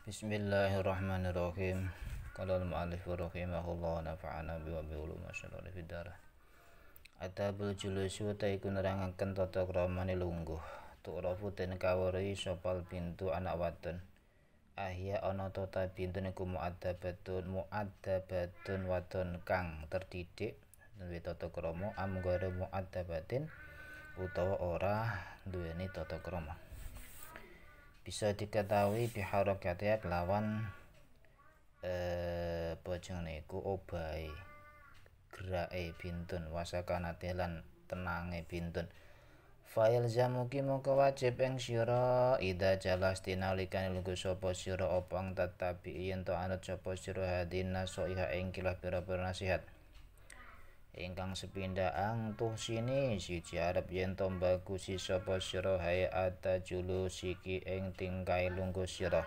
Bismillahirrahmanirrahim. Qala al-mu'allif rahimahullah wa nafa'ana bi wa bi ulumi asyarari fid darah. Atabul julusu ta iku nerangaken tata kramane lungguh. Tu'rafu den kawruhi sopal bintu anak wadon. Ahya ana ta bintu niku mu'addabatun wadon kang terdidik duwe tata krama amgara mu'addabatin utawa ora duweni tata krama. Bisa diketahui biharokatnya kelawan bojone iku obahe gerake bintun wasakanate lan tenange bintun. Fa'il zamuki moko wajib ing sira ida jalas tinalikane lungguh sapa sira opang tetapi yen to anut sapa sira hadina soiha ing kilah pira-pira nasihat ingkang sepindhaang tuh sini siji arep yen to bagusi sapa sira hayata julusiki ing tingkai lungguh sira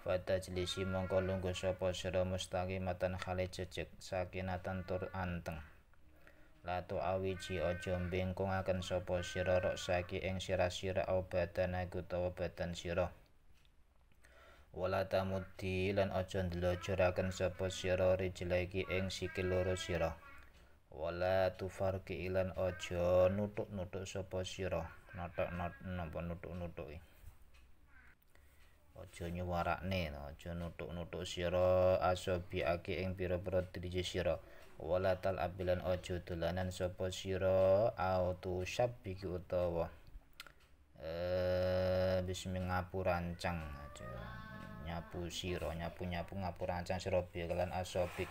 fata jlisi mongko lungguh sapa sira mustaqimatan khale jejeg sakinatan tur anteng latu awiji aja mbengkongaken sapa sira roksaki ing sira-sira badan utawa badan sira wala tamudi lan aja ndlojuraken sapa sira rijlaiki ing sikil loro sira wala tufarki ilan aja nutuk-nutuk sapa sira napa nutuk-nutuki aja nyuwarakne aja nutuk-nutuk sira asobiake ing pira-pira driji sira wala tal abilan aja dolanan sapa sira autu syabbiki utawa bismi ngapurancang aja nyapu sira nyapu-nyapu ngapurancang sira kelan asobik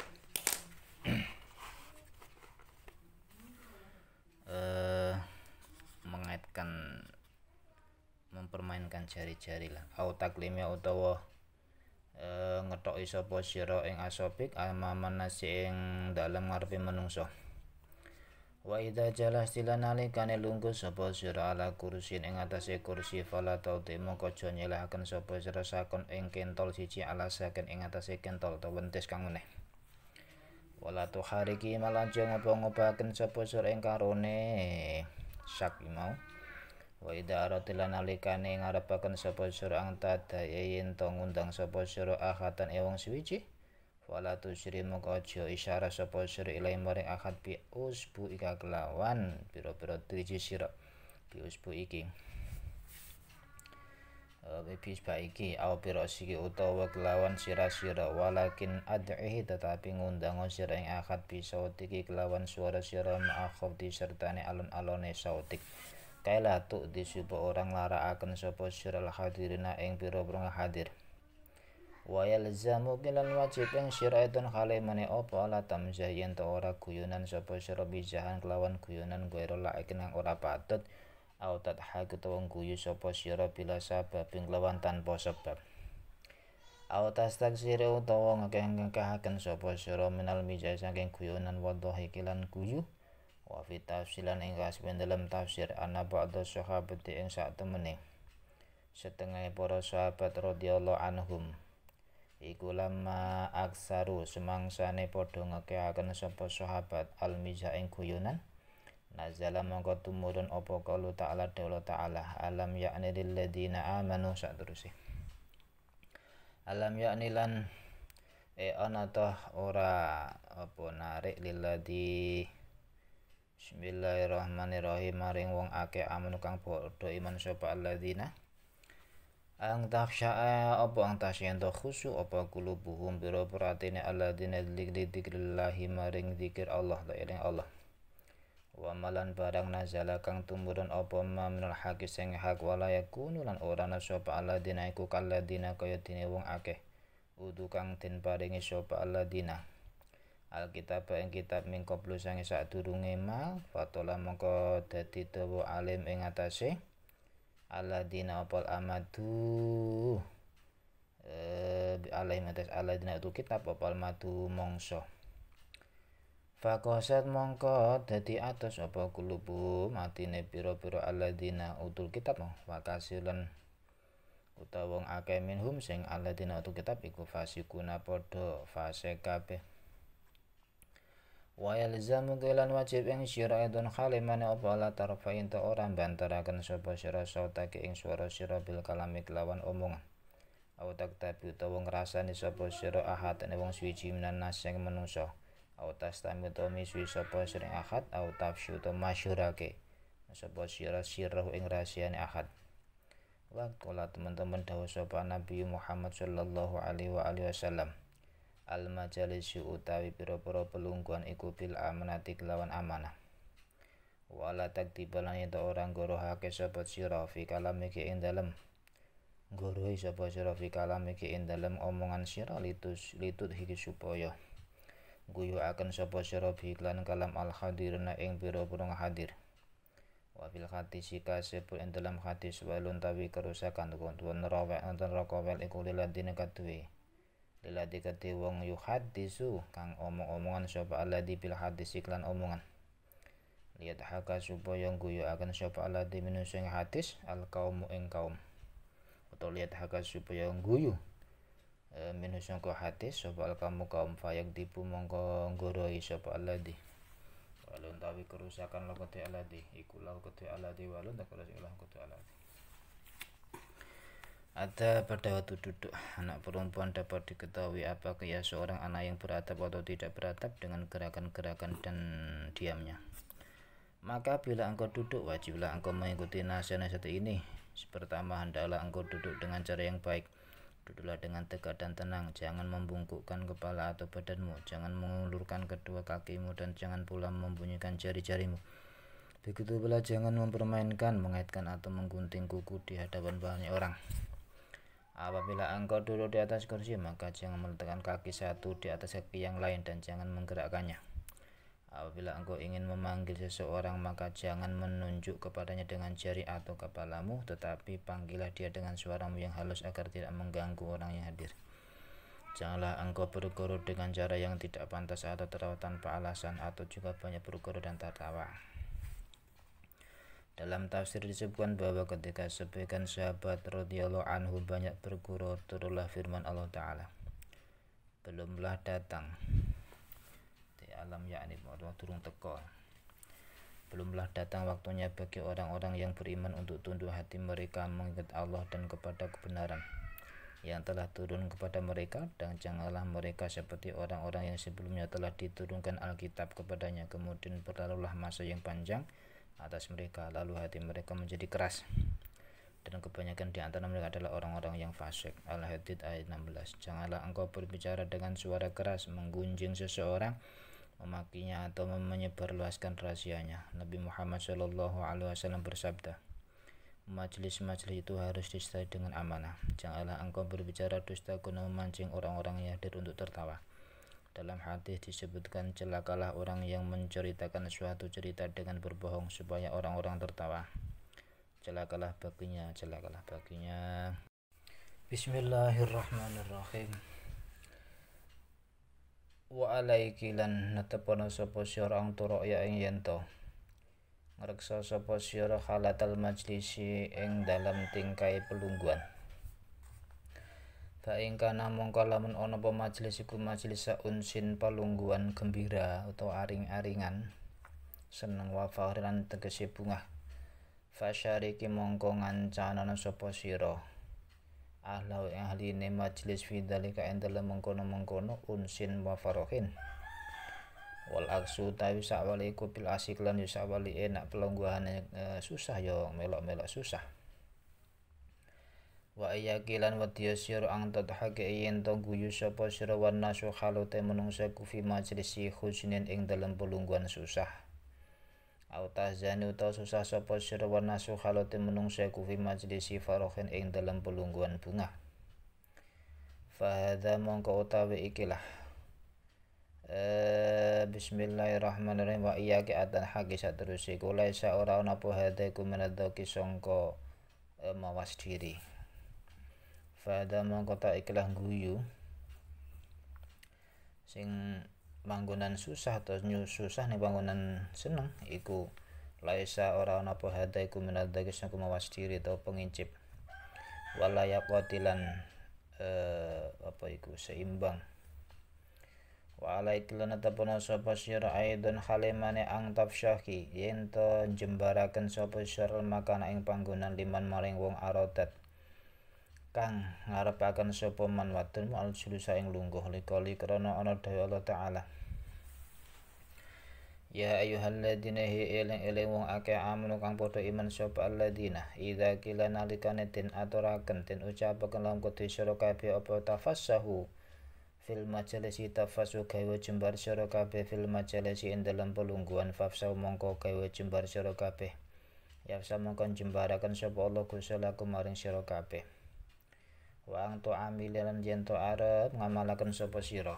mengaitkan mempermainkan jari-jari lah au taklimnya utawa ngethoki sapa sira ing asobik amaman nasi ing dalem ngarepe menungso wa idza jalas tilanalika lungguh sapa sira ala kursin ing atase kursi fala tauti mongko aja nyelahaken sapa sira sakon ing kentol siji alasaken ing atase kentol utawa wentes kang meneh wala tuhariki malaja ngopo-ngopaken sapa sira ing karone sak mau wa idza aratila nalikane ngarepaken sapa sira ang tadaya yen to ngundang sapa sira akhatan wong suwiji wala tusri mongko aja isyarah sapa sira ilai maring akad bi usbu ika kelawan pira-pira driji sira bi usbu iki bisba iki au pira siki utawa kelawan sira-sira walakin ad'ihi tetapi ngundang sira ing akad bisa iki kelawan suara sira ma'akhaf disertane alon-alone sautik kaila tu disupa orang laraaken sapa sira hadirina ing pira-pira hadir wa yalzamu kilan wajib ing sira edon khale mane apa la tamzah yen to ora guyonan sapa sira bijahan kelawan guyonan gaira laikin kang ora patut au tadhak utawa guyu sapa sira bila sabab kelawan tanpa sebab au tastaksir utawa ngekeh-ngekehaken sapa sira minal mijah saking guyonan wadhahi lan guyu wa fi tafsilan ing kasben dalam tafsir ana ba'da sahabat ing sak temene setengah para sahabat radhiyallahu anhum iku lama aksaru semangsane padha ngekehaken sapa sahabat al mijah ing guyonan nazala mongko tumurun apa qalu ta'ala dawuh ta'ala alam ya'ni lil ladina amanu sateruse alam ya'ni lan ana toh ora apa narik lil ladzi bismillahirrahmanirrahim maring wong akeh amanu kang padha iman sapa alladzina ang taksya apa ang tasyen to khusyuk apa kulubuhum biro peratine alladzina dzikrillahi maring zikir Allah la ilaha Allah wa malan barang nazala kang tumurun apa ma minal haqi sing hak wala yakunu lan ora ana sapa alladzina iku kalladina kaya dene wong akeh udu kang den paringi sapa alladzina alkitab ing kitab ming qablu sange sadurunge ma fatola mongko dadi dawa alim ing atase alladzina apal amadu alaih matas alladzina itu kitab apal madu mongso fakosat mongko dadi atos apa kulubu matine pira-pira alladzina utul kitab fakasilan utawa wong akeh minhum sing alladzina utul kitab iku fasikuna padha fase kabeh wa yalzamu kelan wajib ing sira edon khalimane apa la tarfa'in ta ora bantaraken sapa sira sautake ing swara sira bil kalami kelawan omongan au taktabi utawa ngrasani sapa sira ahad ing wong suwiji minan nas sing manungsa au tastami utawa misui sapa sira ahad au tafsyu utawa masyhurake sapa sira sirah ing rahasiane ahad. Waqala teman-teman dawuh sapa Nabi Muhammad sallallahu alaihi wasallam al majalis utawi pira-pira pelungguhan iku bil amanati kelawan amanah. Wala takdibalan yen ora nggorohake sapa sira fi kalam iki ing dalem nggorohi sapa sira fi kalam iki ing dalem omongan sira litut iki supaya guyu akan sapa sira bi iklan kalam al hadirna ing pira-pira hadir. Wa fil hadis kasebut ing dalam hadis walun tawi kerusakan tuwon rawek nonton rokowel iku liladine kaduwe liladi kate wong yuhadisu kang omong-omongan sapa aladi bil hadis iklan omongan lihat haka supaya guyu akan sapa aladi minus ing hadis al kaum ing kaum atau lihat haka supaya guyu minus ing hadis sapa al kaum fayak dipu mongko nggoroi sapa aladi walun tawi kerusakan lakote aladi iku lakote aladi walun tak kerusakan lakote aladi. Ada pada waktu duduk anak perempuan dapat diketahui apakah ia seorang anak yang beradab atau tidak beradab dengan gerakan-gerakan dan diamnya. Maka bila engkau duduk wajiblah engkau mengikuti nasihat-nasihat ini. Pertama hendaklah engkau duduk dengan cara yang baik. Duduklah dengan tegak dan tenang, jangan membungkukkan kepala atau badanmu, jangan mengulurkan kedua kakimu dan jangan pula membunyikan jari-jarimu. Begitu pula jangan mempermainkan, mengaitkan atau menggunting kuku di hadapan banyak orang. Apabila engkau duduk di atas kursi, maka jangan meletakkan kaki satu di atas kaki yang lain dan jangan menggerakkannya. Apabila engkau ingin memanggil seseorang, maka jangan menunjuk kepadanya dengan jari atau kepalamu, tetapi panggillah dia dengan suaramu yang halus agar tidak mengganggu orang yang hadir. Janganlah engkau berguru dengan cara yang tidak pantas atau tertawa tanpa alasan atau juga banyak berguru dan tertawa. Dalam tafsir disebutkan bahwa ketika sebagian sahabat radhiyallahu anhu banyak berguru, turunlah firman Allah Ta'ala, belumlah datang alam yakni turun teko. Belumlah datang waktunya bagi orang-orang yang beriman untuk tunduk hati mereka mengingat Allah dan kepada kebenaran yang telah turun kepada mereka, dan janganlah mereka seperti orang-orang yang sebelumnya telah diturunkan Alkitab kepadanya kemudian berlalulah masa yang panjang atas mereka lalu hati mereka menjadi keras dan kebanyakan di antara mereka adalah orang-orang yang fasik. Al-Hadid ayat 16. Janganlah engkau berbicara dengan suara keras menggunjing seseorang, memakinya atau menyebarluaskan rahasianya. Nabi Muhammad SAW bersabda, majelis-majelis itu harus disertai dengan amanah. Janganlah engkau berbicara dusta guna memancing orang-orang yang hadir untuk tertawa. Dalam hadis disebutkan, celakalah orang yang menceritakan suatu cerita dengan berbohong supaya orang-orang tertawa. Celakalah baginya, celakalah baginya. Bismillahirrahmanirrahim. Wa alaiki lan netepana sapa sira ang turu ya ing yento ngreksa sapa sira halatal majlisi ing dalam tingkai pelungguhan. Fa ing kana mongko lamun ana apa majelis iku majelis saunsin pelungguhan gembira utawa aring-aringan seneng wa fakhran tegese bungah. Fa syariki mongko ngancanana sapa sira ahlau yang ahline majelis fidalika ing dalem mengkono-mengkono unsin wa farohin wal aksu tawi sakwali iku bil asik lan yo sakwali enak pelungguhane susah yo melok-melok susah. Wa ayakilan wadiya sira ang tadhake yen to guyu sapa sira wana suhalute menungsa ku fi majlisi khusnin ing dalem pelungguhan susah. Au tahzani utawa susah sapa sira wana suhalote menungsa ku fi majlisi farohin ing dalam pelungguhan bunga. Fa hadza mongko utawi ikilah bismillahirrahmanirrahim wa iyyaki atan haqi sateruse kula isa ora ana apa hadza ku menadaki sangka mawas diri. Fa hadza mongko ta ikilah guyu sing panggonan susah atau susah ning panggonan seneng iku laisa ora ana apa hada iku menadaki sangko mawas diri atau pengincip wala yaqatilan apa iku seimbang wa alaiklan tapana sapa sira aidon halimane ang tafsyahi yen to jembaraken sapa sira makana ing panggonan liman maring wong arodat kang ngarepaken sapa man wadon al julusa ing lungguh likali krana ana dawuh Allah taala ya ayyuhalladzina eling-eling wong akeh amanu kang padha iman sapa alladzina idza qila nalikane den aturaken den ucapaken lan kudu sira kabeh apa tafassahu fil majalisi tafasu gawe jembar sira kabeh fil majalisi ing dalem pelungguhan fafsau mongko gawe jembar sira kabeh ya samangka jembaraken sapa Allah Gusti laku maring sira kabeh wa angtu amilan yen to arep ngamalaken sapa sira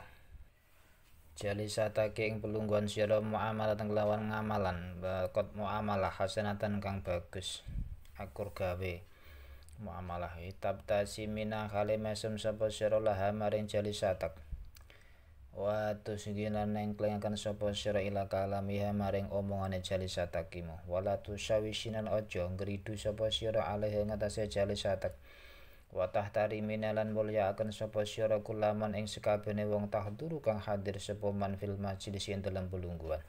jalisatake ing pelungguhan sira muamalah lawan ngamalan bakot muamalah hasanatan kang bagus akur gawe muamalah tabtasi mina kale mesem sapa sira laha maring jalisatak wa tusgilan nengklengaken sapa sira ila kalamiha maring omongane jalisatakimu wala tusawisinan aja ngridu sapa sira alih ngatasé jalisatak wa tahtari minalan mulyakaken sapa sira kulaman ing sekabehane wong tahduru kang hadir sapa man fil majlis ing dalam pelungguhan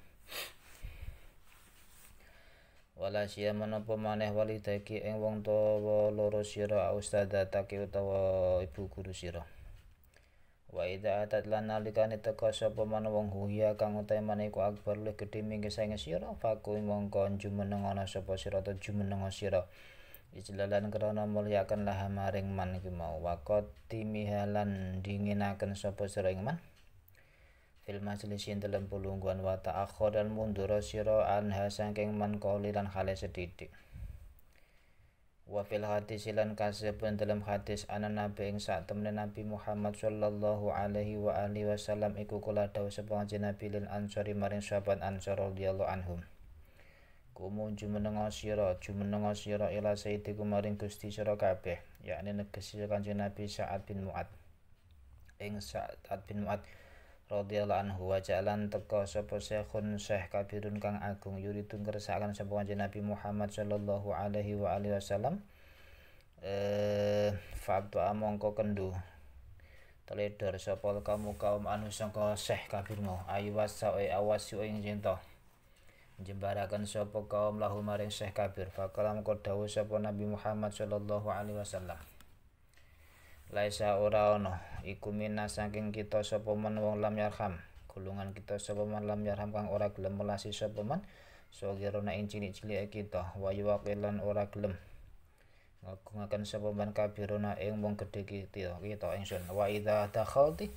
wala sia menapa maneh walidaki ing wong tuwa loro sira ustadzatake utawa ibu guru sira wa idza atat lan nalikane teka sapa man wong huya kang utahe maniku akbar luwih gedhe mingke saenge sira faku mongko jumeneng ana sapa sira ta jumeneng sira ijlalan krana mulyaken laha maring man iki mau waqat timihalan dinginaken sapa sira ing man fil majlis ing dalem pelungguhan wa ta'akhir mundur sira anha saking man qalilan khale sedidik wa fil hadis lan kasebut dalam hadis ana nabi ing sak temene Nabi Muhammad sallallahu alaihi wa alihi wasallam iku kula dawuh sapa Nabi lil ansari maring sahabat ansar radhiyallahu anhum kumu jumenenga sira ila sayyidikum maring Gusti sira kabeh yakni negesi Kanjeng Nabi Sa'ad bin Mu'ad ing Sa'ad bin Mu'ad radhiyallahu anhu wa jalan teka sapa syekhun syekh kabirun kang agung yuridu ngersakaken sapa Kanjeng Nabi Muhammad sallallahu alaihi wa alihi wasallam fa'abdu mongko kendu teledor sapa kamu kaum anu sangka syekh kabir mau aywas sae awas ing cinta jembaraken sapa kaum lahu maring Syekh Kabir fakalam dawuh sapa Nabi Muhammad sallallahu alaihi wasallam laisa ora ono iku minas saking kita sapa men wong lam yarham gulungan kita sapa man lam yarham kang ora gelem melasi sapa man sogirona ing cilik-cilik kita wa yuwaqilan ora gelem ngagungaken sapa man kabiruna ing wong gedhe kita ingsun wa idza dakhalti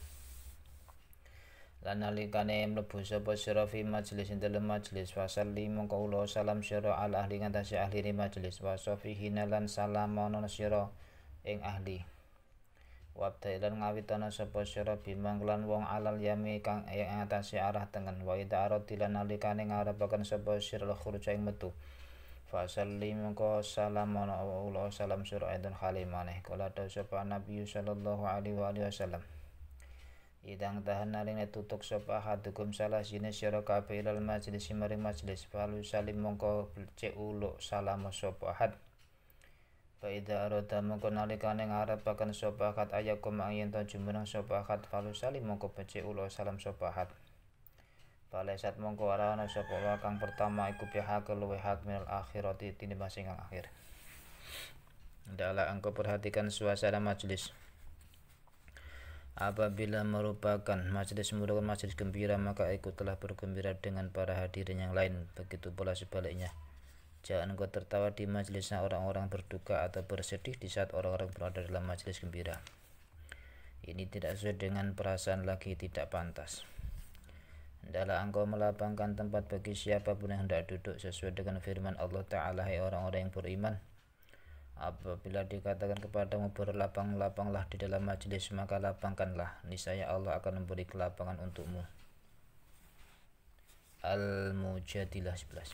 lan nalikane mlebu sapa sira fi majlis ing dalem majlis fasalli mongko ulo salam sira al ahli ngantasi ahli ni majlis wa safihina lan salam ana sira ing ahli wabdailan ngawitana sapa sira bimang lan wong alal yami kang ing ngantasi arah tengen wa ida aradilan nalikane ngarepaken sapa sira khuruj ing metu fasalli mongko salam ana ulo salam sira enten khalimane kala dawu sapa Nabi sallallahu alaihi wasallam idang tahan naline tutuk sapa hadukum salah sine sira kabeh ilal majlis maring majlis falu salim mongko cek uluk salam sapa had fa ida arada mongko nalikane ngarepaken sapa had ayakum yen ta jumeneng sapa had falu salim mongko becik uluk salam sapa had palesat mongko ora ana sapa kang pertama iku pihak luwih hak minal akhirati tinimbang sing akhir ndala engko perhatikan suasana majlis. Apabila merupakan majelis gembira maka ikutlah bergembira dengan para hadirin yang lain. Begitu pula sebaliknya. Jangan kau tertawa di majelisnya orang-orang berduka atau bersedih di saat orang-orang berada dalam majelis gembira. Ini tidak sesuai dengan perasaan lagi tidak pantas. Hendaklah engkau melapangkan tempat bagi siapapun yang hendak duduk sesuai dengan firman Allah Ta'ala, hai orang-orang yang beriman. Apabila dikatakan kepadamu berlapang-lapanglah di dalam majelis, maka lapangkanlah, niscaya Allah akan memberi kelapangan untukmu. Al-Mujadilah 11.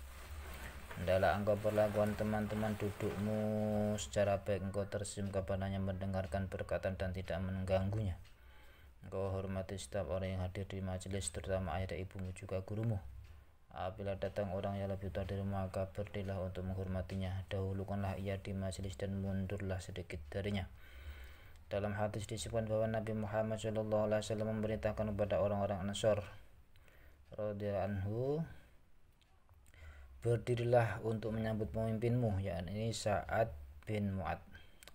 Hendaklah engkau perlakukan teman-teman dudukmu secara baik, engkau tersenyum kepadanya, mendengarkan perkataan dan tidak mengganggunya. Engkau hormati setiap orang yang hadir di majelis, terutama ayah dan ibumu juga gurumu. Apabila datang orang yang lebih tua darimu, maka berdirilah untuk menghormatinya. Dahulukanlah ia di majelis dan mundurlah sedikit darinya. Dalam hadis disebutkan bahwa Nabi Muhammad SAW memerintahkan kepada orang-orang Ansor radhiyallahu anhu, berdirilah untuk menyambut pemimpinmu, yakni Sa'ad bin Mu'ad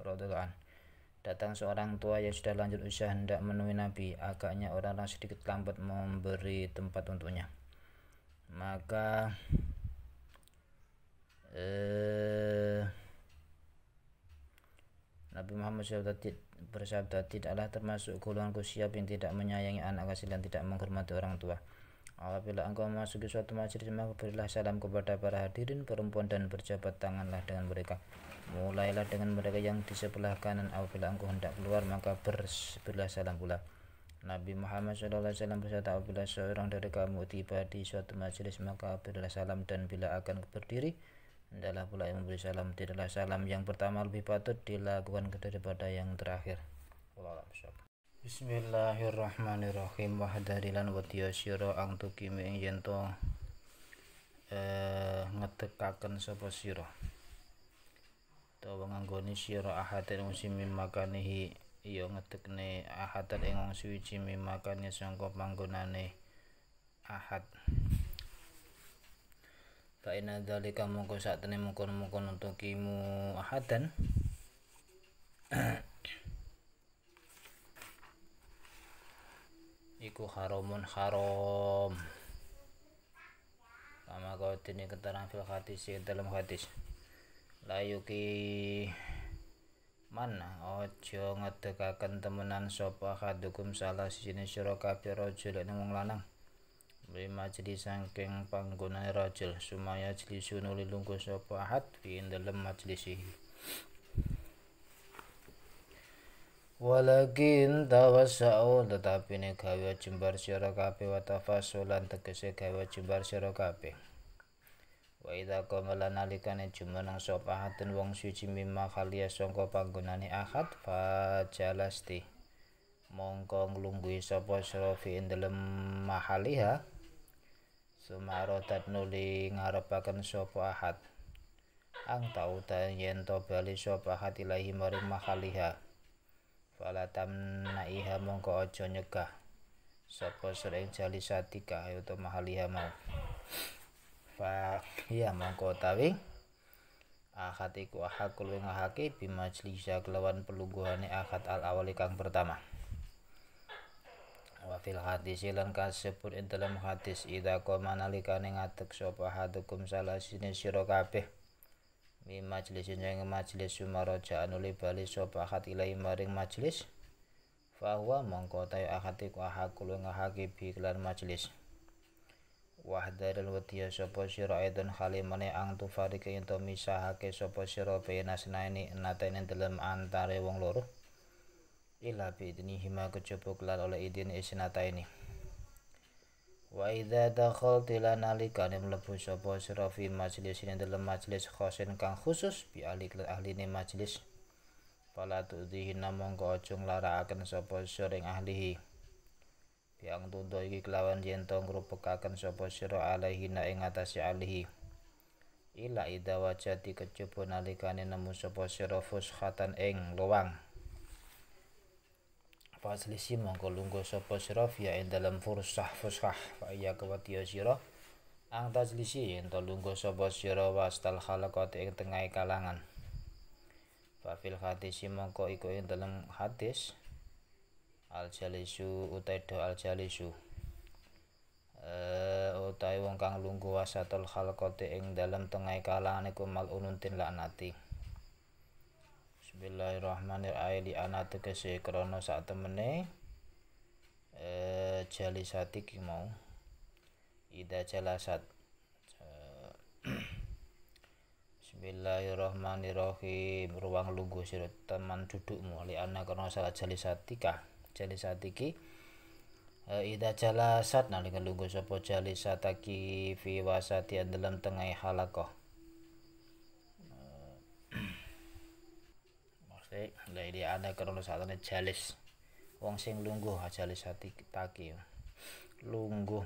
radhiyallahu anhu, Datang seorang tua yang sudah lanjut usia hendak menemui Nabi. Agaknya orang-orang sedikit lambat memberi tempat untuknya. Maka Nabi Muhammad bersabda, tidaklah termasuk golonganku siap yang tidak menyayangi anak kecil dan tidak menghormati orang tua. Apabila engkau memasuki suatu majelis, maka berilah salam kepada para hadirin perempuan dan berjabat tanganlah dengan mereka. Mulailah dengan mereka yang di sebelah kanan. Apabila engkau hendak keluar, maka berilah salam pula. Nabi Muhammad SAW bersabda, apabila seorang dari kamu tiba di suatu majelis, maka berilah salam, dan bila akan berdiri, hendaklah pula yang memberi salam. Tidaklah salam yang pertama lebih patut dilakukan daripada yang terakhir. Bismillahirrahmanirrahim. Wahdarilan wadiya sira ang tukimi ing yen to ngetekaken sapa sira utawa nganggoni sira ahadan wong sing makanihi ya ngetekne ahadan ing wong suci makane sangka panggonane ahad. Fa inna dzalika mongko sakjane mungkon-mungkon untukimu ahadan iku haramun haram. Kama kau ini keterangan fil hadis dalam hadis. Layuki mana ojo ngedekaken temenan sapa hadukum salah sijine sira kabeh rajul ing wong lanang. Bi majelis saking panggonane rajul sumaya jlisu nuli lungguh sapa ahad fi dalem majlisihi. Walakin tawassau tetapi ne gawe jembar sira kabeh wa tafasulan tegese gawe jembar sira kabeh. Wa idza qamala nalikane jumeneng sapa ahadun wong suci mimma khaliya sangka panggonane ahad fajalasti mongko nglungguhi sapa sira fi dalem mahaliha sumarotat nuli ngarepaken sapa ahad ang tauta yen to bali sapa ahad ilahi maring mahaliha. Fala tamnaiha mongko aja nyegah sapa sering jali satika utawa mahaliha mau. Fa ya mongko tawi ahad iku ahakul ing ahake bimajlisa kelawan pelungguhane ahad al awali kang pertama. Wa fil hadis lan kasebut ing dalam hadis idza qoma nalikane ngadeg sapa hadukum salah sine sira kabeh mi majlisin yang majlis sumaraja anuli bali sapa ahad ilahi maring majlis fahuwa mongko tayo ahad iku ahakul ngahaki bi kelan majlis. Wahdaril wadiya sapa sira aidon halimane ang tufarike ento misahake sapa sira bena senaini natene dalam antare wong loro ila bi idnihima kejaba kelan oleh idin isnata ini. Wa idza dakhalta lan nalikane mlebu sapa sira fi majlisin dalam majlis khosin kang khusus bi ahline majlis fala tudhihi mongko aja nglarakaken sapa sira ing ahlihi biang tundo iki kelawan yen to ngrupekaken sapa sira alaihi na ing atase ahlihi ila idza wajati kejaba nalikane nemu sapa sira fuskhatan ing luwang faslisi mongko lungguh sapa sira via ing dalam fuskah fa iya kewatiya sira ang tajlisi yen to lungguh sapa sira wastal khalaqat ing tengahé kalangan. Fa fil hadis mongko iku ing dalam hadis al jalisu utai do al jalisu utai wong kang lungguh wasatul khalaqat ing dalam tengahé kalangan iku malunun tin laknati. Bismillahirrahmanirrahim. Di ana tegese krana sak temene jalisati ki mau ida jalasat. Bismillahirrahmanirrahim. Ruang lungguh sira teman dudukmu li ana krana salah jalisatika jalisatiki ida jalasat nalika lungguh sapa jalisataki fi wasati dalam tengah halaqah. Lha ana krana sakjane jalis wong sing lungguh jalis taki lungguh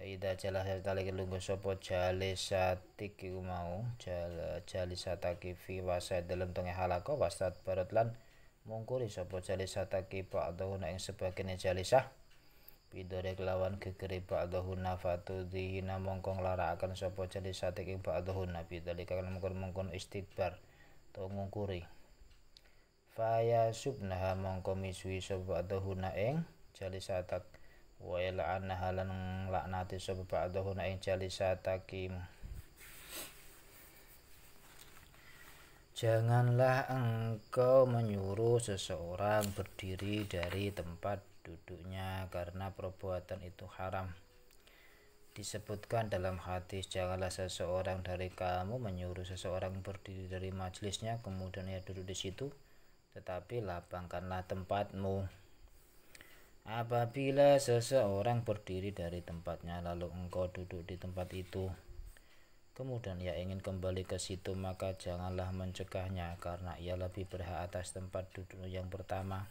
ida jalas talike lungguh sapa jalisatik iku mau jalisataki fi wasa dalam tengah halaqah wasat barat lan mungkuri sapa jalisataki ba'dahuna ing sebagene jalisah bidore kelawan gegere ba'dahuna fatudhina mongko nglarakaken sapa jalisatik ing ba'dahuna bidalika kan mungkon istidbar to ngungkuri. Faya subnaha mongko misui sapa ba'dahuna ing jalisatak wa la'anaha lan laknati sapa ba'dahuna ing jalisatakim. Janganlah engkau menyuruh seseorang berdiri dari tempat duduknya karena perbuatan itu haram. Disebutkan dalam hadis, janganlah seseorang dari kamu menyuruh seseorang berdiri dari majelisnya kemudian ia duduk di situ, tetapi lapangkanlah tempatmu. Apabila seseorang berdiri dari tempatnya lalu engkau duduk di tempat itu, kemudian ia ingin kembali ke situ, maka janganlah mencegahnya karena ia lebih berhak atas tempat duduk yang pertama.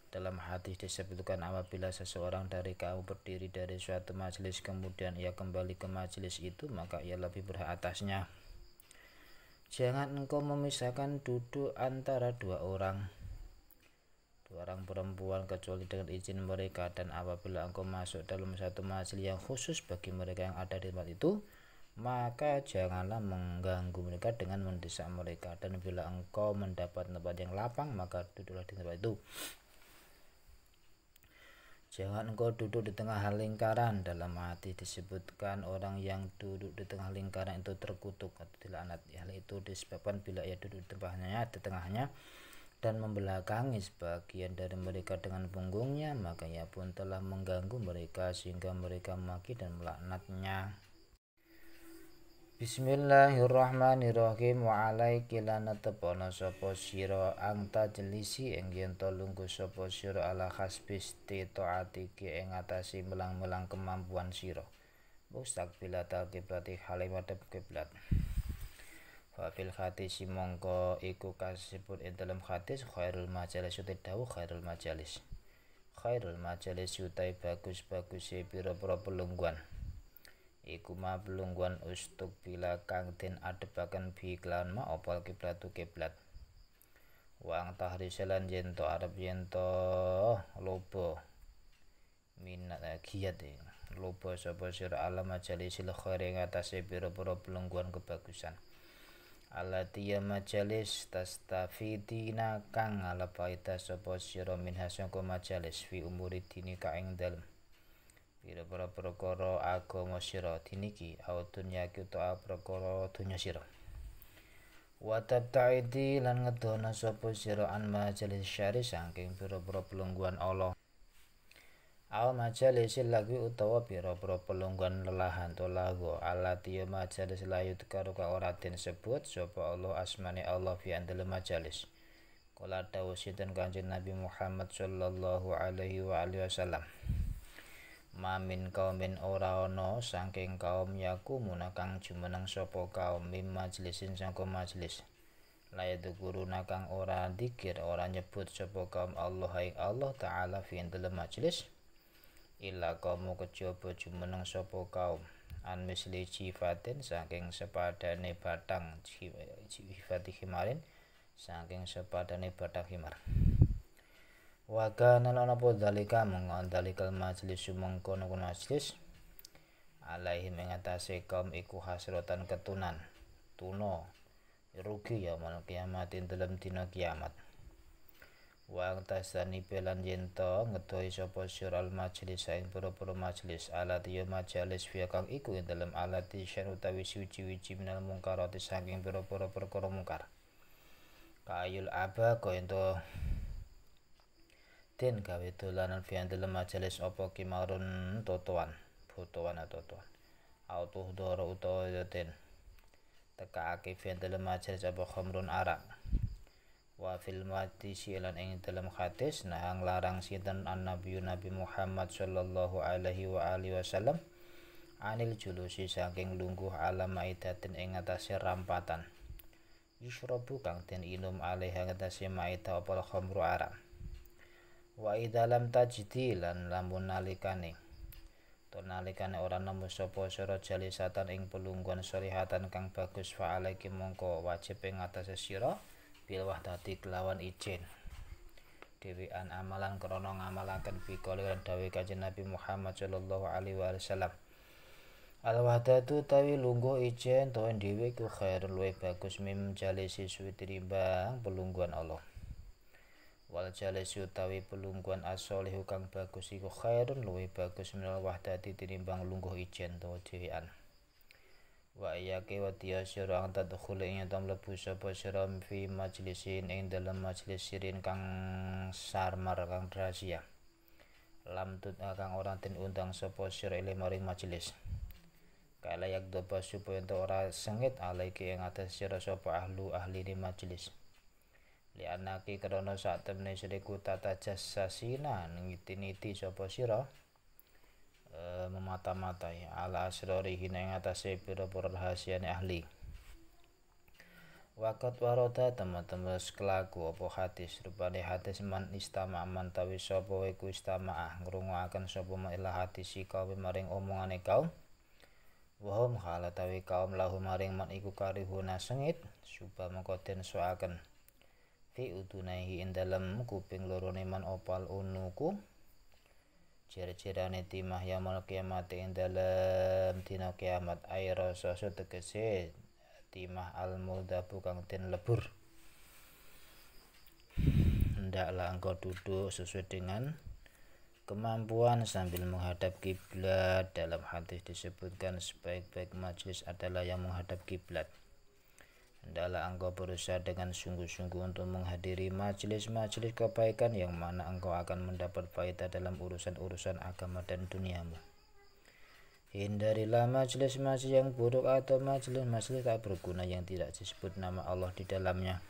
Dalam hadis disebutkan apabila seseorang dari kamu berdiri dari suatu majelis kemudian ia kembali ke majelis itu, maka ia lebih berhak atasnya. Jangan engkau memisahkan duduk antara dua orang perempuan kecuali dengan izin mereka, dan apabila engkau masuk dalam satu majelis yang khusus bagi mereka yang ada di tempat itu, maka janganlah mengganggu mereka dengan mendesak mereka, dan bila engkau mendapat tempat yang lapang maka duduklah di tempat itu. Jangan engkau duduk di tengah lingkaran. Dalam hadis disebutkan orang yang duduk di tengah lingkaran itu terkutuk atau dilaknat. Hal itu disebabkan bila ia duduk di tengahnya dan membelakangi sebagian dari mereka dengan punggungnya, maka ia pun telah mengganggu mereka sehingga mereka memaki dan melaknatnya. Bismillahirrahmanirrahim. Wa alaiki lan tepono sapa sira ang tajlisi ing yen to lungguh sapa sira ala khasbis taatiki ing atase melang-melang kemampuan sira. Mustaqbilatal qiblati hale madhep kiblat. Wa fil hadis mongko iku kasebut ing dalam hadis khairul majalis utai dawuh khairul majalis. Khairul majalis utai bagus-baguse pira-pira pelungguan. Iku ma pelungguan ustuk bila kang den adepaken bi kelawan ma opal kiblatu kiblat. Wang tahrisalan yento arep yento lobo minat giat lobo sapa sira alam majalisil khairi ngatasi pira-pira pelungguan kebagusan. Alatiya majalis tastafidina kang ngalapaita sapa sira minha sangka majalis fi umuri dinika ing dalem pira-pira perkara agama sira diniki au dunya kita perkara dunya sira. Wa tabtaidi lan ngedono sapa sira an majalis syari saking pira-pira pelungguhan Allah. Al majalis lagi utawa pira-pira pelungguhan lelahan to lagu alati majalis layu karo ka ora den sebut sapa Allah asmane Allah fi andal majalis. Kala dawuh sinten Kanjeng Nabi Muhammad sallallahu alaihi wa alihi wasallam. Mamin kaumin ora ana saking kaum yakumuna kang jumeneng sapa kaum mim majlisin sangka majelis layatu guruna kang ora dikir ora nyebut sapa kaum Allah ing Allah taala fi indal majelis illa kaum kejaba jumeneng sapa kaum an misli sifatin saking sepadane batang sifati himarin saking sepadane batang himar. Wa kana lan apa dalika mengondalikal majelis mengkono majelis alaihim ing atase kaum iku hasratan ketunan tuna rugi ya mal kiamat dalam dina kiamat. Wa tasani pelan yento ngedohi sapa syural majelis ing pira-pira majelis alat ya majelis fi kang iku ing dalam alat syan utawi suci-suci minal mungkarati saking pira-pira perkara mungkar. Kayul aba ko ento den gawe dolanan fi andal majalis apa kimarun totoan fotoan atau totoan auto doro utawa den tekaake fi andal majalis apa khamrun arak. Wa fil matisi lan ing dalam hadis nahang larang sinten Nabi Muhammad sallallahu alaihi wa alihi wasallam anil julusi saking lungguh ala maidatin ing atase rampatan yusrabu kang den inum alih ing atase maida apa khamru arak. Wa idalam tajidi lan lamun nalikane ora nemu sapa sira jalisatan ing pelungguhan sholihatan kang bagus fa alaiki mongko wajib ing atase sira bil wahdati kelawan izin dhewean amalan krana ngamalaken bikol lan dawuh Kanjeng Nabi Muhammad sallallahu alaihi wasallam. Al wahdatu tawi lungguh izin to dhewe ku khairul luwih bagus mim jalisi suwi tinimbang pelungguhan Allah. wal jalis utawi pelungguhan as-sholihu kang bagus iku khairun luwih bagus minal wahdati tinimbang lungguh ijen utawa dhewean. Wa iyake wadiya sira ang tadkhul ing yen mlebu sapa sira fi majlisin ing dalem majlis sirin kang sarmar kang rahasia. Lam tut kang ora den undang sapa sira ing maring majelis. Kala yak doba supaya ento ora sengit alaiki ing atas sira sapa ahli di majelis. Li anaki krana sak temene siriku tata jasasina niti-niti sapa sira memata-matai ala asrorihi ing atase pira-pira rahasiane ahli. Wakat waroda teman-teman kelaku apa hadis rupane hadis man istama man tawi sapa iku istamaah ngrungokaken sapa ila hadis kaum maring omongane kaum wahum khala tawi kaum lahu maring man iku karihuna sengit suba mengko den soaken fi udunaihi ing dalem kuping lorone man opal unuku ciri-cirane timah yaumul kiamat ing dalem dina kiamat aira sasa tegese timah al-mudabu kang den lebur. Hendaklah engkau duduk sesuai dengan kemampuan sambil menghadap kiblat. Dalam hadis disebutkan sebaik-baik majelis adalah yang menghadap kiblat. Hendaklah engkau berusaha dengan sungguh-sungguh untuk menghadiri majelis-majelis kebaikan yang mana engkau akan mendapat faedah dalam urusan-urusan agama dan duniamu. Hindarilah majelis-majelis yang buruk atau majelis-majelis tak berguna yang tidak disebut nama Allah di dalamnya.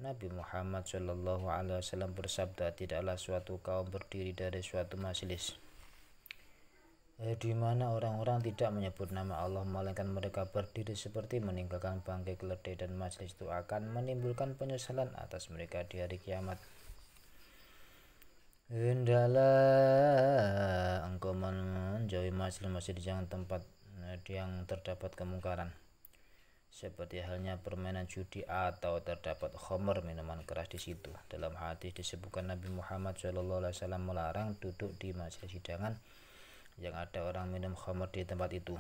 Nabi Muhammad SAW bersabda, tidaklah suatu kaum berdiri dari suatu majelis di mana orang-orang tidak menyebut nama Allah, melainkan mereka berdiri seperti meninggalkan bangkai keledai, dan majelis itu akan menimbulkan penyesalan atas mereka di hari kiamat. Hendaklah engkau menjauhi majelis-majelis yang tempat yang terdapat kemungkaran, seperti halnya permainan judi atau terdapat khamr minuman keras di situ. Dalam hadis disebutkan Nabi Muhammad SAW melarang duduk di majelis hidangan yang ada orang minum khamr di tempat itu.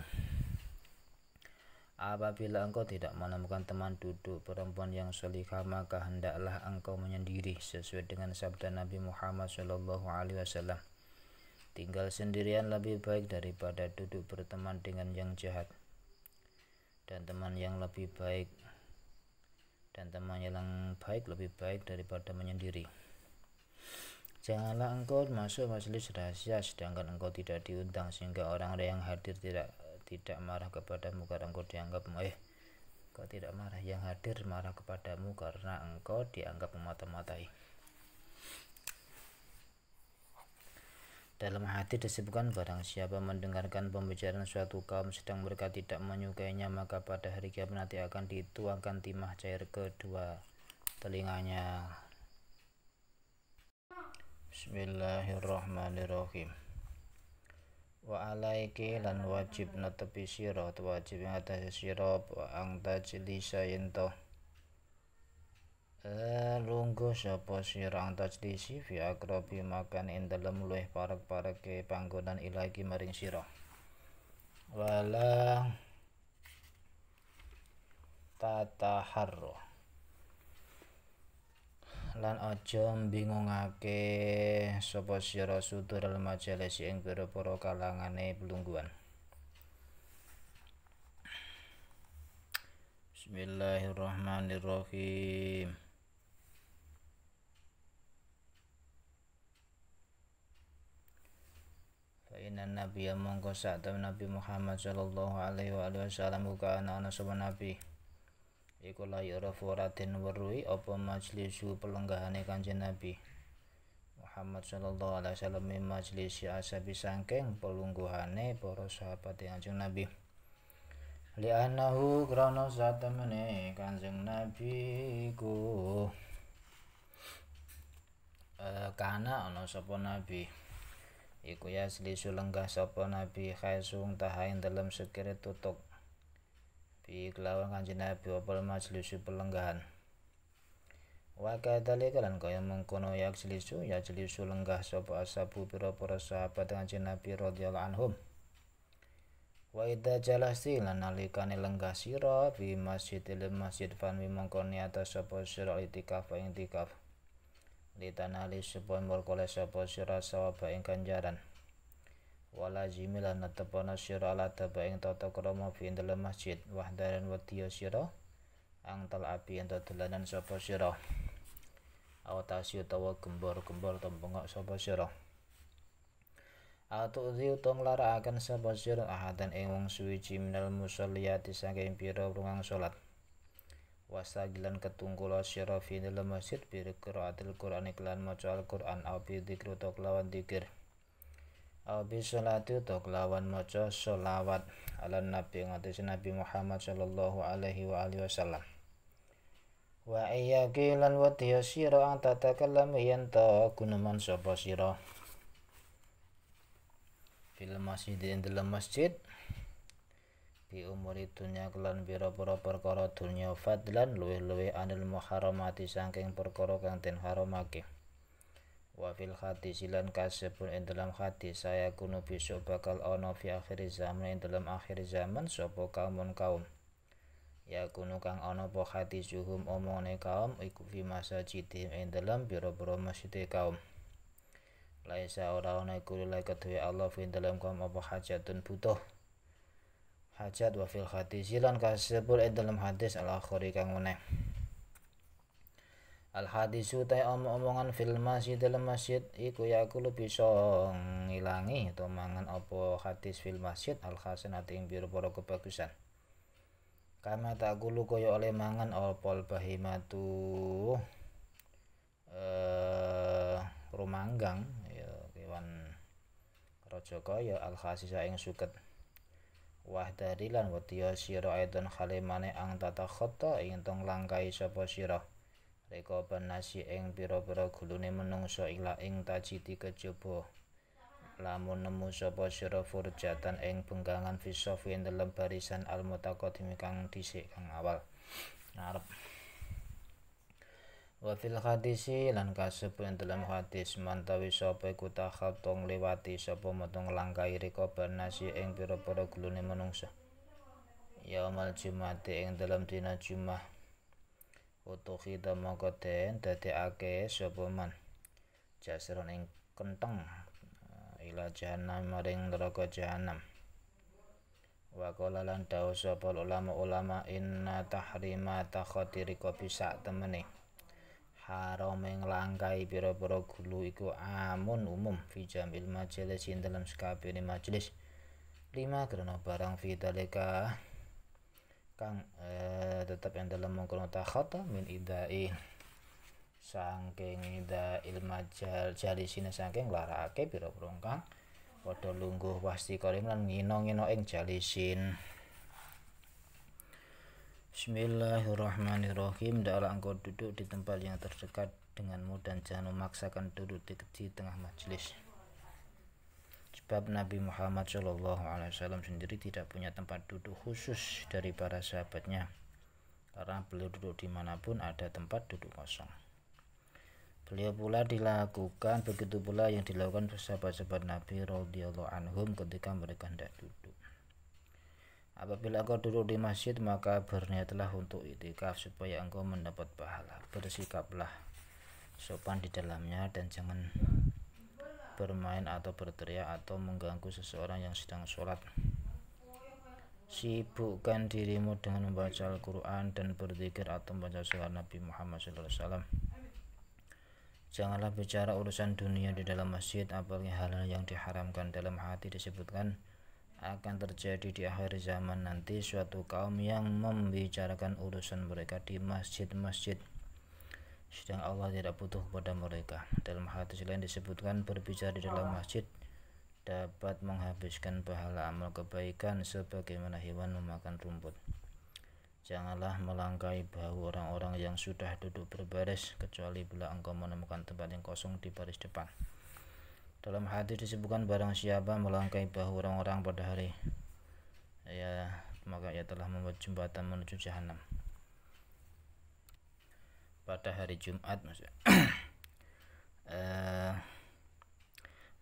Apabila engkau tidak menemukan teman duduk perempuan yang sholihah, maka hendaklah engkau menyendiri sesuai dengan sabda Nabi Muhammad SAW. Tinggal sendirian lebih baik daripada duduk berteman dengan yang jahat, dan teman yang baik lebih baik daripada menyendiri. Janganlah engkau masuk majelis rahasia sedangkan engkau tidak diundang, sehingga orang yang hadir tidak marah kepadamu karena engkau dianggap yang hadir marah kepadamu karena engkau dianggap memata-matai. Dalam hadis disebutkan, barang siapa mendengarkan pembicaraan suatu kaum sedang mereka tidak menyukainya, maka pada hari kiamat nanti akan dituangkan timah cair kedua telinganya. Bismillahirrahmanirrahim. Wa alaiki lan wajib netepi sira atau wajib ing atase sira ang tajlisa yento lungguh sapa sira ang tajlisi fi akrabi makan ing dalem luwih parek-pareke panggonan ilahi maring sira. Wala tataharro lan aja mbingungake sapa sira sudur al majalis ing pira-pira kalangane pelungguhan. Bismillahirrahmanirrahim. Fa inna nabiyya mongko sak Nabi Muhammad sallallahu alaihi wasallam kana ana sapa nabi iku la yurafu raden weruhi apa majlisu pelenggahane Kanjeng Nabi Muhammad sallallahu alaihi wasallam majlis asabi sangking pelungguhane para sahabat Kanjeng Nabi. Li anahu krana satemene Kanjeng Nabi iku kana ana sapa nabi iku yaslisu lenggah sapa nabi khaisung tahain dalam sekire tutuk bi kelawan Kanjeng Nabi opal majlis pelenggahan. Wa kadzalika lan kaya mengkono yajlisu lenggah sapa ashabu pira-pira sahabat Kanjeng Nabi radhiyallahu anhum. Wa idza jalasti lan nalikane lenggah sira fi masjid fan mongko niata sapa sira itikaf. litanali supaya merkoleh sapa sira sawaba ing ganjaran wala jimilan netepana sira ala taba ing tata krama fi dalem masjid wahdaran wadiya sira ang tal api ento dolanan sapa sira awatasi utawa gembor-gembor tembengok sapa sira atau diutong lara akan sapa sira ahadan ing wong suwiji minal musalliyati saking pira rungang salat wasagilan ketungkula sira fi dalem masjid bi qiraatil Qur'an iklan maca Al-Qur'an au bi dzikri utawa kelawan dzikir au bi sholati utawa kelawan maca sholawat ala nabi ngatas Nabi Muhammad sallallahu alaihi wa alihi wasallam wa iyyakilan wa sira ang tatakallam yen ta guneman sapa sira fil masjid ing dalem masjid bi umuri dunya kelan pira-pira perkara dunya fadlan luwih-luwih anil muharramati saking perkara kang den haramake wa fil hadis lan kasebut ing dalam hadis saya kuno besok bakal ana fi akhir zaman ing dalam akhir zaman sapa kaum ya kuno kang ana apa hadis juhum omongane kaum iku fi masjidihim ing dalam pira-pira masjid kaum laisa ora ana iku lek kedue Allah fi dalam kaum apa hajatun butuh hajat wa fil hadis lan kasebut ing dalam hadis al-akhiri kang meneh al hadisu ta omong-omongan fil masjid dalam masjid iku ya aku bisa ngilangi atau mangan apa hadis fil masjid al hasanati ing pira-pira kebagusan kama tak gulu kaya oleh mangan opol bahimatu rumanggang ya kewan raja kaya al khasisa ing suket wahdarilan wadiya sira aidon khalimane ang tata khotta ing tong langkai sapa sira reka banasi ing pira-pira gulune menungso ila ing tajiti kejaba lamun nemu sapa sira furjatan ing benggangan fisofi ing dalem barisan al mutaqaddim kang dhisik kang awal ngarep wa fil hadisi lan kasebut ing dalem hadis mantawi sapa iku takhatong liwati sapa metong langkai reka banasi ing pira-pira gulune menungso yaumal jumati ing dalem dina Jumat utukhida mongko den dadekake sapa man jasron ing kenteng ila jahannam maring neraka jahannam wa qala lan dawuh sapa ulama inna tahrima takhatiri kopi sak temene haram ing langkai pira-pira gulu iku amun umum fi jamil majelis ing dalam sakabehane majelis lima karena barang fi dalika kang tetap yang dalam mengkono takhata min idai saking ida ilmajal jalisine saking larake pira-pira kang padha lungguh pasti karim lan ngino-ngino ing jalisin. Bismillahirrahmanirrahim. Hendaklah engkau duduk di tempat yang terdekat denganmu dan jangan memaksakan duduk di tengah majelis. Sebab Nabi Muhammad SAW sendiri tidak punya tempat duduk khusus dari para sahabatnya, karena beliau duduk dimanapun ada tempat duduk kosong. Beliau pula dilakukan, begitu pula yang dilakukan sahabat-sahabat Nabi radhiyallahu anhum ketika mereka hendak duduk. Apabila engkau duduk di masjid, maka berniatlah untuk iktikaf supaya engkau mendapat pahala. Bersikaplah sopan di dalamnya dan jangan bermain atau berteriak atau mengganggu seseorang yang sedang sholat. Sibukkan dirimu dengan membaca Al-Quran dan berzikir atau membaca surat Nabi Muhammad SAW. Janganlah bicara urusan dunia di dalam masjid, apalagi hal-hal yang diharamkan. Dalam hati disebutkan akan terjadi di akhir zaman nanti suatu kaum yang membicarakan urusan mereka di masjid-masjid, sedang Allah tidak butuh kepada mereka. Dalam hadis lain disebutkan berbicara di dalam masjid dapat menghabiskan pahala amal kebaikan sebagaimana hewan memakan rumput. Janganlah melangkai bahu orang-orang yang sudah duduk berbaris, kecuali bila engkau menemukan tempat yang kosong di baris depan. Dalam hadis disebutkan barang siapa melangkai bahu orang-orang pada hari maka ia telah membuat jembatan menuju jahanam. Pada hari Jumat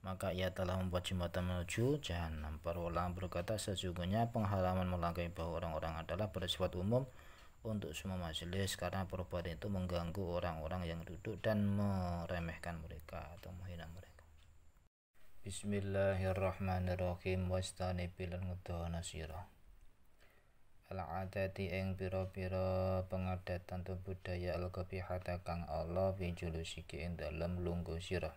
maka ia telah membuat jembatan menuju jahanam. Para ulama berkata sesungguhnya pengharaman melangkai bahu orang-orang adalah bersifat umum untuk semua majelis, karena perbuatan itu mengganggu orang-orang yang duduk dan meremehkan mereka atau menghina mereka. Bismillahirrahmanirrahim. Wastani bilan ngedono sira al-adati ing pira-pira pengadatan tu budaya al-qabihata kang Allah fi julusiki ing dalem lungguh sira.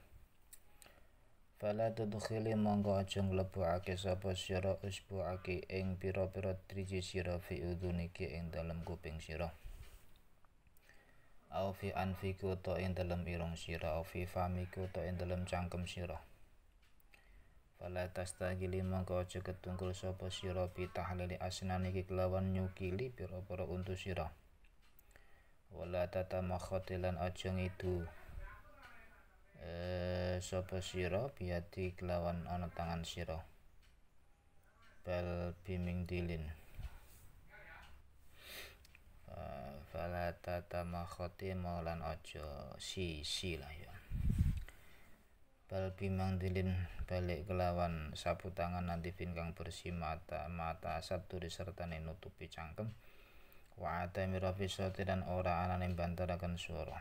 Fala tudkhili mongko aja mlebokake sapa sira usbuake ing pira-pira driji sira fi udhuniki ing dalem kuping sira. Au fi anfiki uta ing dalem irung sira, au fi famiki uta ing dalem cangkem sira. Fala tastagili mongko aja ketungkul sapa sira bi tahlili asnaniki kelawan nyukili pira-pira untu sira. Wala tatamakhatilan aja ngidu sapa sira biati kelawan ana tangan sira. Bal biming dilin fala tatamakhati maulan aja sisi lah ya. Bal bimang dilin balik kelawan sapu tangan nantifin kang bersih mata saturi sertane nutupi cangkem. Wa atamira fisati dan ora anane bantaraken swara.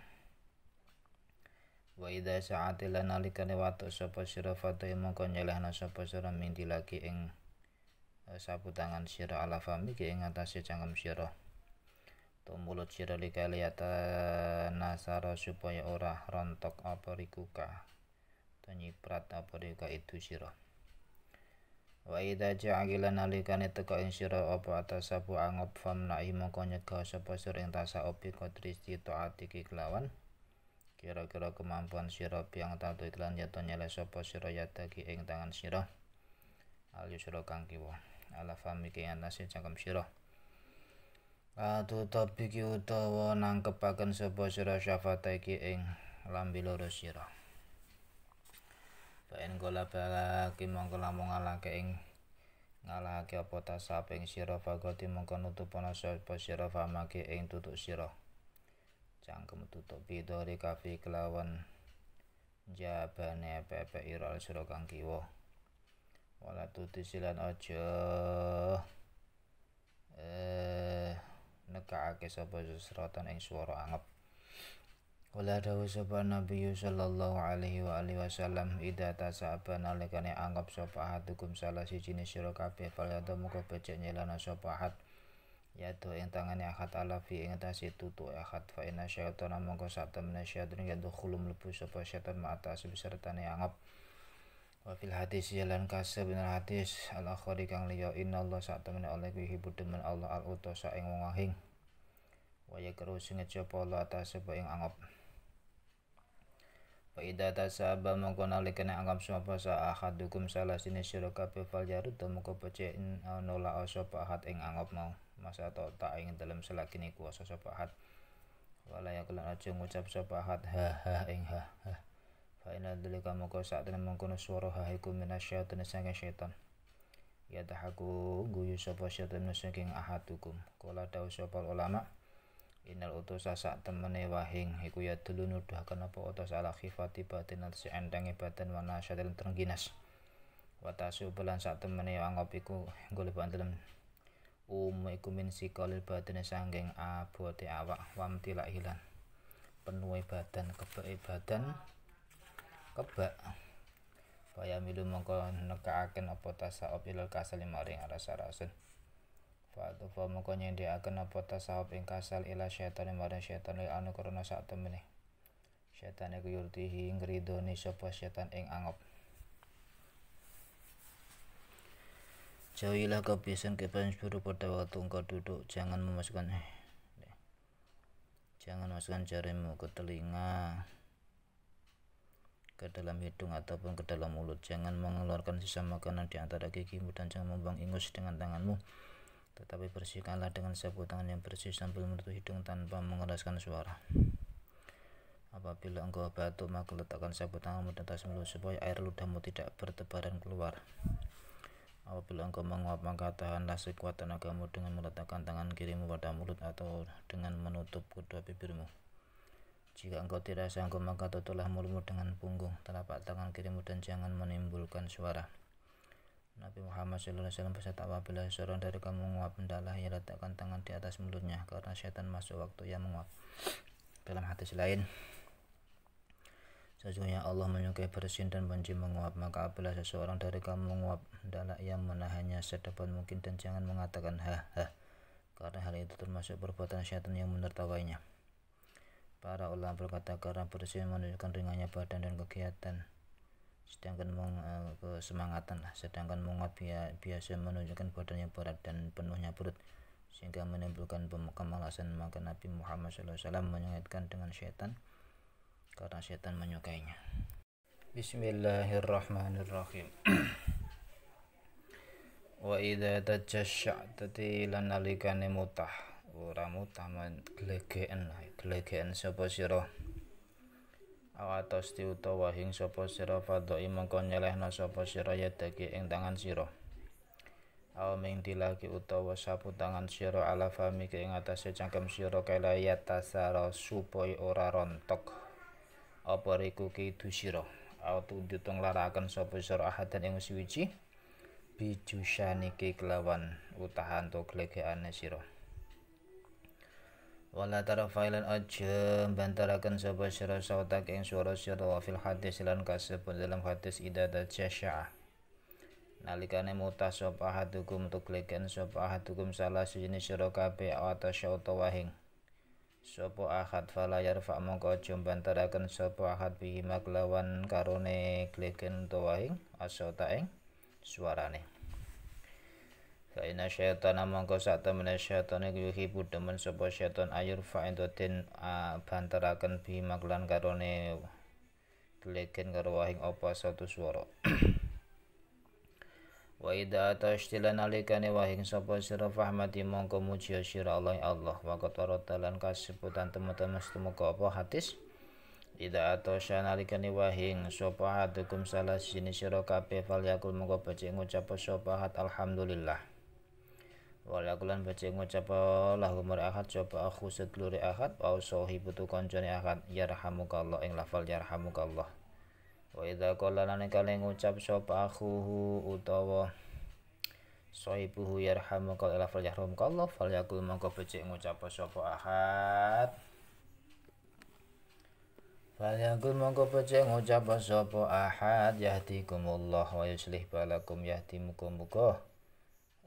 Wa idza sa'atila nalikane watu sapa sira fatai mongko nyelehna sapa sira mindi lagi ing sapu tangan sira ala fami ki ing atase cangkem sira. To mulut sira likaliyata nasara supaya ora rontok apa rikuka to nyiprat apa rika itu sira. Wa idza ja'ila nalikane teka ing sira apa atas sapu angop famna'i mongko nyegah sapa sira ing tasawuf bi qadristi taatiki kelawan kira-kira kemampuan sira biang tatu iklan yato nyele sapa sira yadagi ing tangan sira al yusra kang kiwa ala fami ki anase cangkem sira. Atutup iki utawa nangkepaken sapa sira syafata iki ing lambe loro sira. Baen gola balaki mongko lamun ngalake ing ngalahake apa tasap ing sira fagoti mongko nutupana sapa sira famake ing tutuk sira. Cangkem tutuk bidori kafi kelawan jabane pepe iral sira kang kiwa. Wala tutisilan aja nekake sapa serotan ing swara angep. Wala dawuh sapa Nabi sallallahu alaihi wa alihi wasallam idza tasaba nalikane angep sapa ahadukum salah sijine sira kabeh fal ya muga becik nyelana sapa ahad yaitu ing tangane akad ala fi ing atase tutu akad fa inna syaitana mongko sak temene syaitan yadkhulu mlebu sapa syaitan ma'ata besertane angep. Wa fil hadis jalan kasab bener hadis al akhari kang liya innallaha sak temene oleh kuwi hibudemen Allah al utosa ing wong ahing. Wa yakru sing ngecapa Allah atase ing angep. Fa idza tasaba mongko nalikane angep sapa sa ahadukum salah sine sira kabeh fal yarud mongko becik nolak sapa ahad ing angep mau. Masa atau tak ing dalam selakine kuasa sapa ahad. Wala yakulan aja ngucap sapa ahad ha ing ha. Fa inna dzalika mongko sak temen mongkono swara ha iku minasyaitan saking syaitan. Ya tahaku guyu sapa syaitan saking ahadukum. Kala dawuh sapa ulama innal utusa sak temene wahing iku ya dulu nuduhaken apa utus ala khifati batin atase endange badan wa nasyadil terengginas. Wa tasu bulan sak temene angop iku golek dalem iku min sikalil badan sangking abote awak wamtila hilan penuhi badan kebake badan kebak Faya milu mongko nekaaken apa tasawuf ilal kasal maring rasa-rasun. Fa mongko nyendhekaken apa tasawuf ing kasal ila syaitan maring syaitan anu karena sak temene syaitan iku yurtihi ngridoni sapa syaitan ing angop. Jauhilah kebiasaan buruk pada waktu engkau duduk. Jangan memasukkan jarimu ke telinga, ke dalam hidung ataupun ke dalam mulut. Jangan mengeluarkan sisa makanan di antara gigimu dan jangan membuang ingus dengan tanganmu. Tetapi bersihkanlah dengan sapu tangan yang bersih sambil menutup hidung tanpa mengeraskan suara. Apabila engkau batuk maka letakkan sapu tanganmu di atas mulut supaya air ludahmu tidak bertebaran keluar. Apabila engkau menguap maka tahanlah sekuat tenagamu dengan meletakkan tangan kirimu pada mulut atau dengan menutup kedua bibirmu. Jika engkau tidak sanggup maka tutuplah mulutmu dengan punggung telapak tangan kirimu dan jangan menimbulkan suara. Nabi Muhammad SAW bersabda, apabila seorang dari kamu menguap, hendaklah ia letakkan tangan di atas mulutnya, karena syaitan masuk waktu ia menguap. Dalam hadis lain, sesungguhnya Allah menyukai bersin dan benci menguap, maka apabila seseorang dari kamu menguap, hendaklah ia menahannya sedapat mungkin dan jangan mengatakan ha ha, karena hal itu termasuk perbuatan syaitan yang menertawainya. Para ulama berkata karena bersin menunjukkan ringannya badan dan kegiatan, sedangkan menguap biasa menunjukkan badan yang berat dan penuhnya perut, sehingga menimbulkan kemalasan. Maka Nabi Muhammad SAW mengaitkan dengan syaitan karena syaitan menyukainya. Bismillahirrahmanirrahim. Wa idza tajasya'ta lan nalikane mutah, ora mutah men glegeken sapa sira awatos ti utawa hing sapa sira fadhoi mengko nyelehna sapa sira yadaki ing tangan sira aw ming dilaki utawa sapu tangan sira ala fami ke ing atase cangkem sira kalayat tasara supaya ora rontok apa riku kidu sira aw tundutung laraken sapa sira ahadan ing suwiji bijusyaniki kelawan utahan to glegekane sira. Wala tarafailan aja bantaraken sapa sira sautak ing swara sira wa fil hadis lan kasebut dalam hadis idza tajasya nalikane mutah sapa hadukum tugleken sapa hadukum salah sejenis sira kabeh atasya utawa wahing sapa ahad fala yarfa mongko aja bantaraken sapa ahad bihi maklawan karone gleken utawa wahing asauta ing suarane. Kaina syaitan mangko sak temene syaitan iku yuhibu demen sapa syaitan ayur fa'indotin bantaraken bi maklan karone glegen karo wahing apa satu swara. Wa idza tashtila nalikane wahing sapa sira fahmati mongko muji sira Allah wa qataran kasebutan temen-temen semoga apa hadis idza atasya nalikane wahing sapa hadukum salah sini sira kabeh fal yakul mongko becik ngucap sapa alhamdulillah. Walakulan baca ngucap lahu mar ahad coba aku sedulure ahad au sahibu tu kancane ahad yarhamukallah ing lafal yarhamukallah. Wa idza qala lan kale ngucap sapa akhuhu utawa sahibuhu yarhamukallah lafal yarhamukallah fal yakul mongko becik ngucap sapa ahad fal yakul mongko becik ngucap sapa ahad yahdikumullah wa yuslih balakum yahdimukum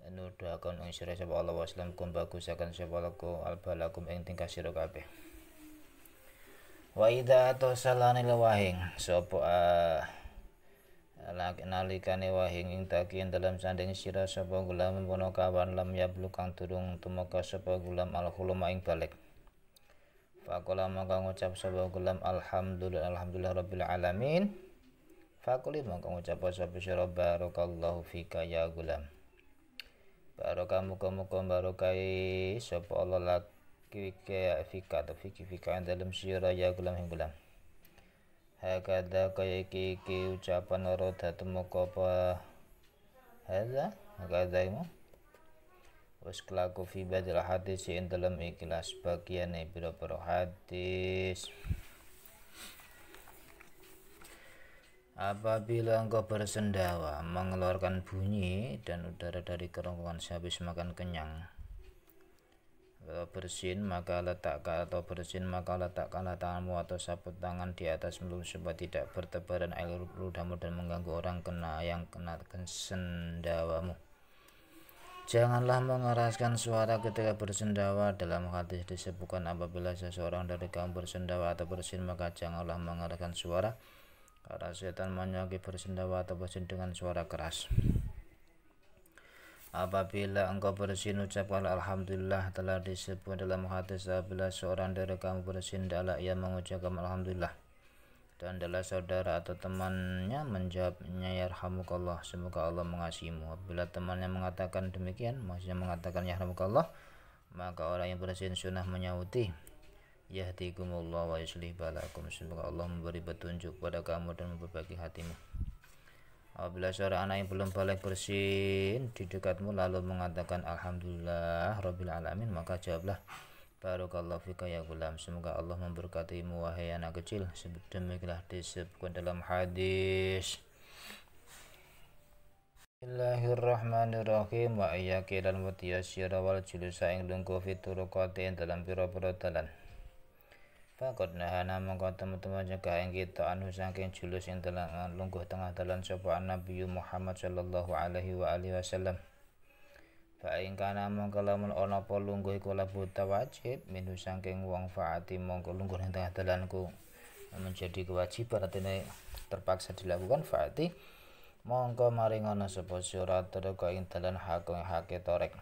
nuduhaken ing sira sapa Allah waslam kum bagusaken sapa laku albalakum ing tingkah sira kabeh. Wa idza atasalani wahing sapa nalikane wahing ing takian dalam sanding sira sapa gulam pono kawan lam yabluk kang durung tumeka sapa gulam alhuluma ing balik. Faqala maka ngucap sapa gulam alhamdulillah rabbil alamin. Faquli maka ngucap sapa sira barakallahu fika ya gulam. Barokah muka-muka barokai sapa Allah laki fika atau fika dalam sira ya gulam hing gulam. Hakada kaya iki ucapan roda temuka apa hadza hakada imu wis kelaku fi badil hadis ing dalam ikhlas bagian pira-pira hadis. Apabila engkau bersendawa mengeluarkan bunyi dan udara dari kerongkongan sehabis makan kenyang atau bersin maka letakkanlah tanganmu atau sapu tangan di atas mulut supaya tidak bertebaran air ludamu dan mengganggu orang yang kena sendawamu. Janganlah mengeraskan suara ketika bersendawa. Dalam hadis disebutkan apabila seseorang dari kamu bersendawa atau bersin maka janganlah mengeraskan suara karena setan menyukai bersendawa atau bersin dengan suara keras. Apabila engkau bersin ucapkanlah alhamdulillah. Telah disebut dalam hadis apabila seorang dari kamu bersin hendaklah ia mengucapkan alhamdulillah dan adalah saudara atau temannya menjawabnya yarhamukallah semoga Allah mengasihimu. Apabila temannya mengatakan demikian maksudnya mengatakan yarhamukallah maka orang yang bersin sunnah menyauti yahdikumullah wa yuslih balakum semoga Allah memberi petunjuk pada kamu dan memperbaiki hatimu. Apabila seorang anak yang belum balik bersin di dekatmu lalu mengatakan alhamdulillah rabbil alamin maka jawablah barakallahu fika ya gulam semoga Allah memberkatimu wahai anak kecil. Demikianlah disebutkan dalam hadis. Bismillahirrahmanirrahim. Wa iyyaki lan watiya sira wal julusa ing lungguh fituruqati ing dalam pira-pira dalan. Fakod nahana mongko temen-temen nyegah ing kita anu saking julus ing dalam lungguh tengah dalan sapa Nabi Muhammad sallallahu alaihi wa alihi wasallam. Fa ing kana mongko lamun ana apa lungguh iku labu wajib minu saking wong faati mongko lungguh ing tengah dalanku menjadi kewajiban artinya terpaksa dilakukan faati mongko maring ana sapa sira teka ing dalan hake torek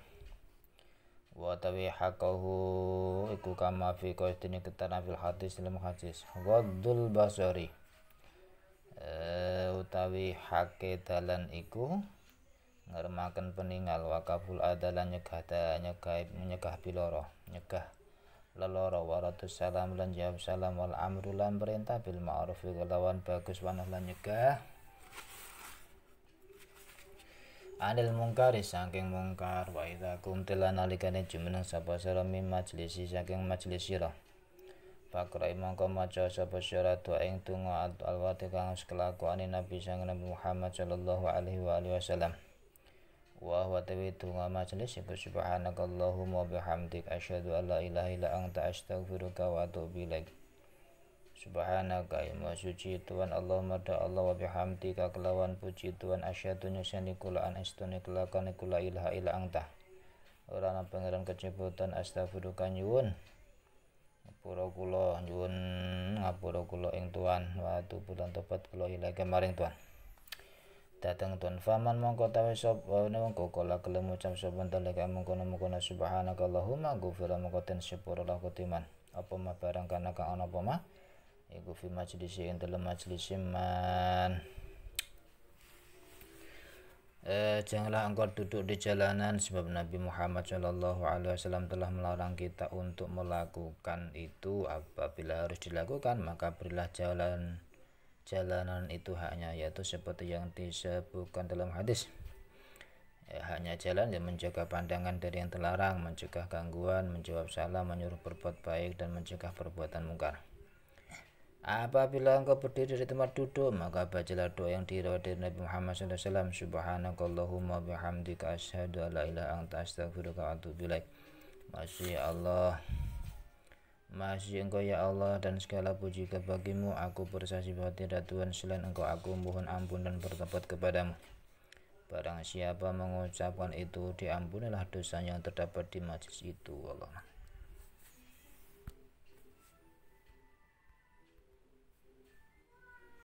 wa tawi hakahu iku kama fi qaidini keterangan fil hadis dalam hadis ghadul basari utawi hake dalan iku ngeremaken peninggal wakaful adalan nyegah piloro nyegah leloro waratus salam lan jawab salam wal amru lan perintah bil ma'ruf kelawan bagus wanah lan nyegah anil mungkari saking mungkar wa idza kumtila nalikane jumeneng sapa sira mim majlisi saking majlis sira pakra mongko maca sapa sira doa ing donga al-wati kang kelakuane Nabi sang Nabi Muhammad sallallahu alaihi wa alihi wasallam wa huwa donga majlis subhanakallahumma bihamdik asyhadu an la ilaha illa anta astaghfiruka wa atubu ilaik. Subhanaka ya suci Tuhan Allah mada Allah wa bihamdika kelawan puji Tuhan asyhadu nyusani kula an astune kelakane kula ilaha illa anta ora ana pangeran kejebutan astaghfiruka nyuwun ngapura kula ing Tuhan wa atubu lan tobat kula ilaika maring Tuhan dateng Tuhan faman mongko tawe sapa mongko kala kelem ucap sapa dalika mongko subhanaka Allahumma ghufira mongko ten sepuro lah kutiman apa mah barang kana kang ana apa mah iku fi majlisi ing dalam majlis man janganlah engkau duduk di jalanan sebab Nabi Muhammad Shallallahu Alaihi Wasallam telah melarang kita untuk melakukan itu. Apabila harus dilakukan maka berilah jalanan itu haknya, yaitu seperti yang disebutkan dalam hadis hanya jalan yang menjaga pandangan dari yang terlarang, mencegah gangguan, menjawab salam, menyuruh berbuat baik dan mencegah perbuatan mungkar. Apabila engkau berdiri di tempat duduk maka bacalah doa yang diriwayatkan dari Nabi Muhammad SAW. Subhanakallahumma bihamdika asyhadu an la ilaha anta astaghfiruka wa atubu ilaik. Masih engkau ya Allah dan segala puji bagimu. Aku bersaksi bahwa tidak Tuhan selain engkau. Aku mohon ampun dan bertobat kepadamu. Barang siapa mengucapkan itu diampunilah dosanya yang terdapat di majlis itu. Allah.